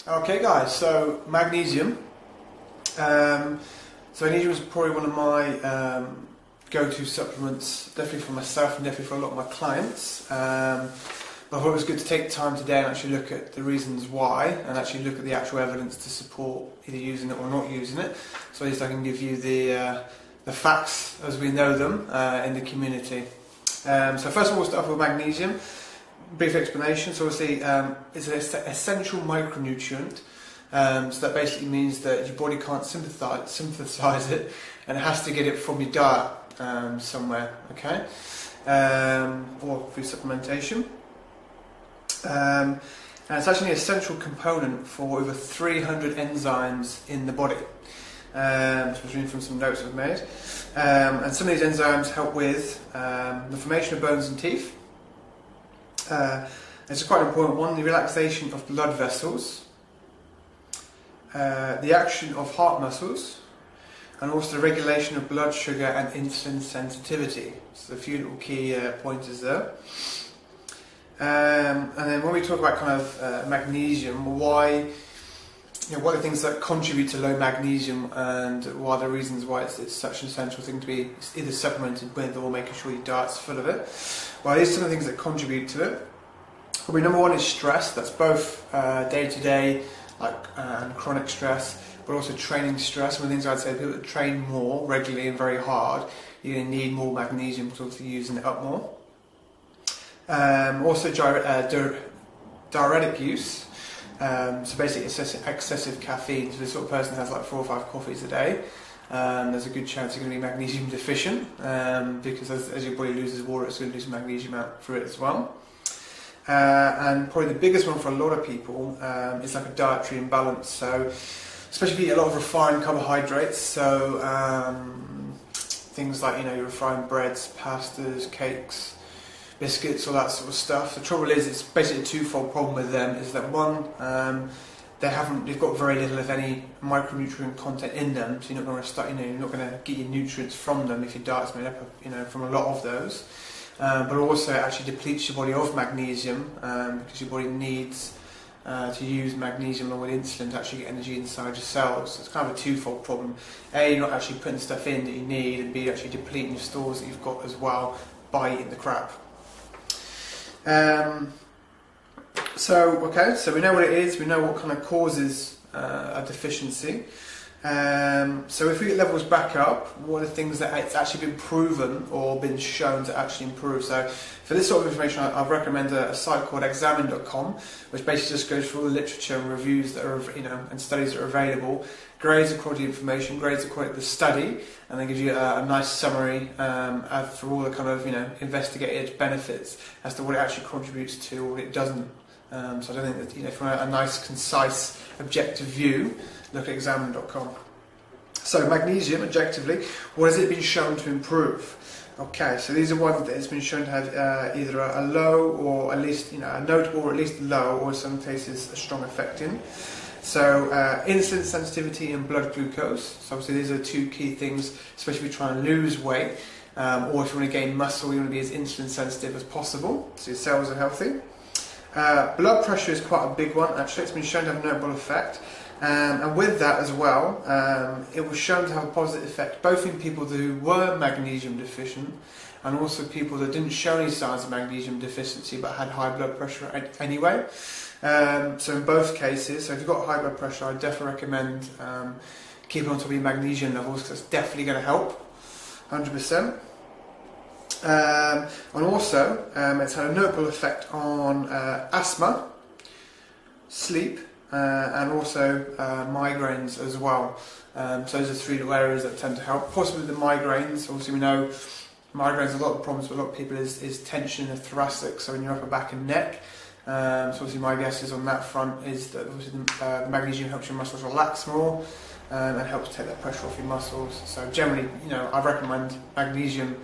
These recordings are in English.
Okay guys, so magnesium. So magnesium is probably one of my go-to supplements, definitely for myself and definitely for a lot of my clients. But I thought it was good to take time today and actually look at the reasons why and actually look at the actual evidence to support either using it or not using it. So at least I can give you the facts as we know them in the community. So first of all, we'll start off with magnesium. Brief explanation. So obviously it's an essential micronutrient. So that basically means that your body can't synthesize it and it has to get it from your diet somewhere, okay? Or through supplementation. And it's actually an essential component for over 300 enzymes in the body. So I was reading from some notes I've made. And some of these enzymes help with the formation of bones and teeth. It's a quite important one, the relaxation of blood vessels, the action of heart muscles, and also the regulation of blood sugar and insulin sensitivity. So a few little key pointers there. And then when we talk about kind of magnesium, what are the things that contribute to low magnesium, and what are the reasons why it's such an essential thing to be either supplemented with or making sure your diet's full of it? Well, these are some of the things that contribute to it. Probably number one is stress. That's both day-to-day and chronic stress, but also training stress. One of the things I'd say, people that train more regularly and very hard, you're going to need more magnesium because obviously you're using it up more. Also diuretic use, so basically excessive caffeine. So the sort of person who has like 4 or 5 coffees a day, there's a good chance you're going to be magnesium deficient, because as your body loses water, it's going to lose magnesium out through it as well. And probably the biggest one for a lot of people is like a dietary imbalance. So especially if you eat a lot of refined carbohydrates, so things like your refined breads, pastas, cakes, biscuits, all that sort of stuff. The trouble is, it's basically a twofold problem with them. Is that one, they've got very little, if any, micronutrient content in them, so you're not going to start, you're not going to get your nutrients from them if your diet's made up of, from a lot of those. But also it actually depletes your body of magnesium because your body needs to use magnesium along with insulin to actually get energy inside your cells. So it's kind of a twofold problem. A, you're not actually putting stuff in that you need, and B, you're actually depleting your stores that you've got as well by eating the crap. So we know what it is, we know what kind of causes a deficiency. So if we get levels back up, what are the things that it's actually been proven or been shown to actually improve? So for this sort of information, I'd recommend a site called examine.com, which basically just goes through all the literature and reviews that are, and studies that are available, grades according to the information, grades according to the study, and then gives you a nice summary for all the kind of investigated benefits as to what it actually contributes to or what it doesn't. So I don't think that if you want a nice, concise, objective view, look at examine.com. So magnesium, objectively, what has it been shown to improve? Okay, so these are ones that it's been shown to have either a low or at least a notable or at least low, or in some cases a strong effect in. So insulin sensitivity and blood glucose. So obviously these are 2 key things, especially if you're trying to lose weight, or if you want to gain muscle, you want to be as insulin sensitive as possible, so your cells are healthy. Blood pressure is quite a big one, actually. It's been shown to have a notable effect. And with that as well, it was shown to have a positive effect both in people who were magnesium deficient and also people that didn't show any signs of magnesium deficiency but had high blood pressure anyway. So in both cases, so if you've got high blood pressure, I definitely recommend keeping on top of your magnesium levels, because it's definitely going to help, 100%. And also, it's had a notable effect on asthma, sleep, and also migraines as well. So those are 3 little areas that tend to help. Possibly the migraines, obviously we know migraines, a lot of problems with a lot of people is tension in the thoracic, so in your upper back and neck. So obviously my guess is on that front is that obviously the magnesium helps your muscles relax more and helps take that pressure off your muscles. So generally, I recommend magnesium.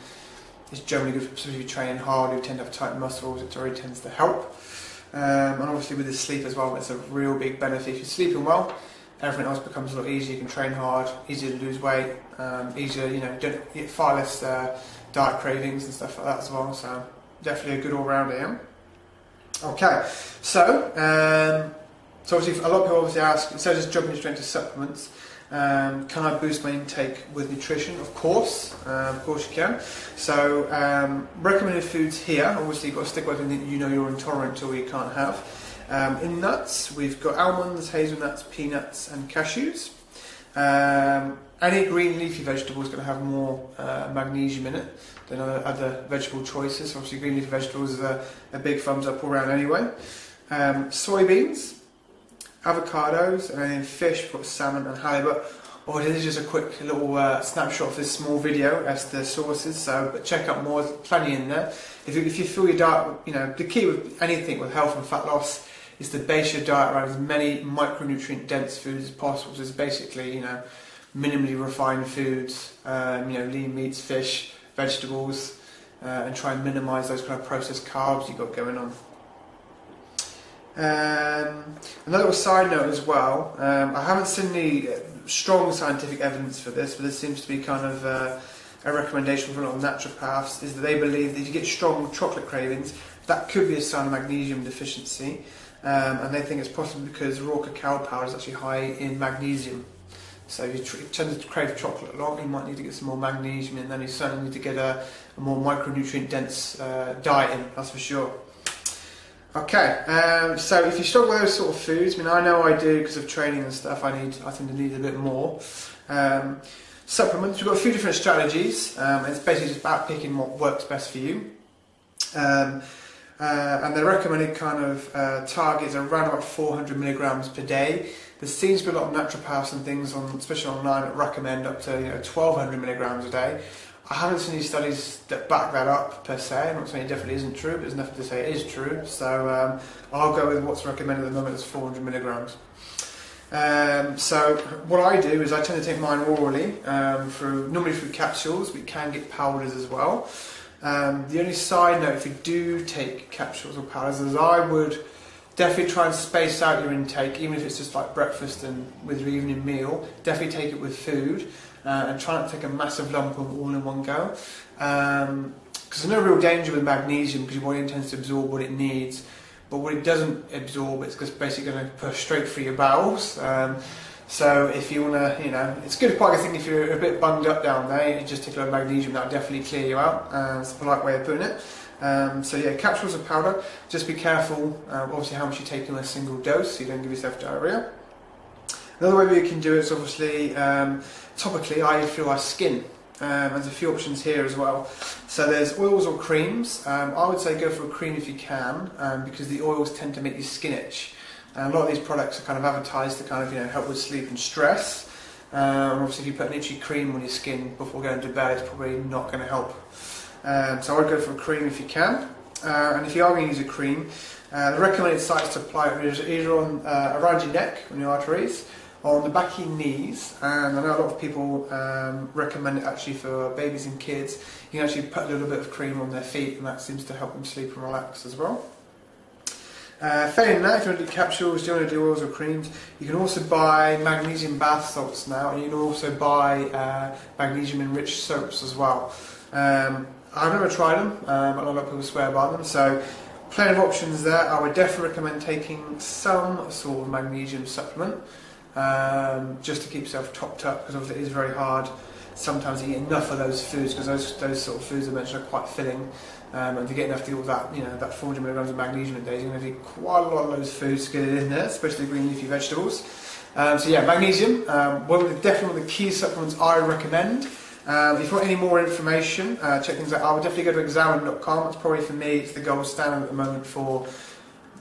It's generally good for people who train hard, who tend to have tight muscles. It already tends to help. And obviously with the sleep as well, it's a real big benefit. If you're sleeping well, everything else becomes a lot easier. You can train hard, easier to lose weight, easier, don't get far less diet cravings and stuff like that as well. So definitely a good all-rounder, yeah. Okay, so So obviously, a lot of people obviously ask, instead of just jumping straight into supplements, can I boost my intake with nutrition? Of course you can. So recommended foods here, obviously you've got to stick with anything that you know you're intolerant to or you can't have. In nuts, we've got almonds, hazelnuts, peanuts and cashews. Any green leafy vegetable is going to have more magnesium in it than other vegetable choices. Obviously green leafy vegetables is a big thumbs up all around anyway. Soybeans, avocados, and then fish, we've got salmon and halibut. Oh, this is just a quick little snapshot of this small video as the sources, but check out more, there's plenty in there. If you feel your diet, the key with anything with health and fat loss is to base your diet around as many micronutrient dense foods as possible. So it's basically, minimally refined foods, lean meats, fish, vegetables, and try and minimise those kind of processed carbs you've got going on. Another little side note as well, I haven't seen any strong scientific evidence for this, but this seems to be kind of a recommendation from a lot of naturopaths, is that they believe that if you get strong chocolate cravings, that could be a sign of magnesium deficiency, and they think it's possibly because raw cacao powder is actually high in magnesium. So if you tend to crave chocolate a lot, you might need to get some more magnesium in, and then you certainly need to get a more micronutrient dense diet in, that's for sure. Okay, so if you struggle with those sort of foods, I know I do because of training and stuff, I tend to need a bit more. Supplements, we've got a few different strategies, it's basically just about picking what works best for you. And the recommended kind of targets are around about 400 milligrams per day. There seems to be a lot of naturopaths and things, especially online, that recommend up to 1200 milligrams a day. I haven't seen any studies that back that up per se. I'm not saying it definitely isn't true, but there's nothing to say it is true. So I'll go with what's recommended at the moment, is 400 milligrams. So what I do is I tend to take mine orally, normally through capsules, but you can get powders as well. The only side note, if you do take capsules or powders, is I would definitely try and space out your intake, even if it's just like breakfast and with your evening meal. Definitely take it with food. And try not to take a massive lump of all in one go, because there's no real danger with magnesium because your body intends to absorb what it needs, but what it doesn't absorb, it's just basically going to push straight through your bowels. So if you want to, it's good quite a thing if you're a bit bunged up down there, you just take a lot of magnesium, that'll definitely clear you out. It's a polite way of putting it. So yeah, capsules of powder, just be careful obviously how much you take in a single dose so you don't give yourself diarrhea. Another way we can do it is obviously topically, I feel our skin. There's a few options here as well. So there's oils or creams. I would say go for a cream if you can, because the oils tend to make your skin itch. And a lot of these products are kind of advertised to kind of help with sleep and stress. Obviously, if you put an itchy cream on your skin before going to bed, it's probably not going to help. So I would go for a cream if you can. And if you are going to use a cream, the recommended sites to apply it is either on around your neck, on your arteries, on the back of your knees, and I know a lot of people recommend it actually for babies and kids. You can actually put a little bit of cream on their feet, and that seems to help them sleep and relax as well. Failing that, if you want to do capsules, do you want to do oils or creams, you can also buy magnesium bath salts now, and you can also buy magnesium enriched soaps as well. I've never tried them, but a lot of people swear by them, so plenty of options there. I would definitely recommend taking some sort of magnesium supplement, just to keep yourself topped up, because obviously it is very hard sometimes to get enough of those foods, because those sort of foods I mentioned are quite filling, and to get enough to get all that, that 400 milligrams of magnesium a day, you're going to need quite a lot of those foods to get it in there, especially green leafy vegetables. So yeah, magnesium, definitely one of the key supplements I recommend. If you want any more information, check things out. I would definitely go to examine.com. It's probably, for me, it's the gold standard at the moment for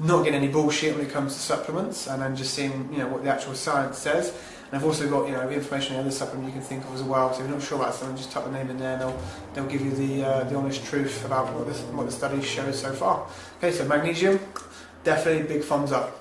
not getting any bullshit when it comes to supplements, and then just seeing what the actual science says. And I've also got information on the other supplement you can think of as well. So if you're not sure about something, just type the name in there, and they'll give you the honest truth about what the studies show so far. Okay, so magnesium, definitely big thumbs up.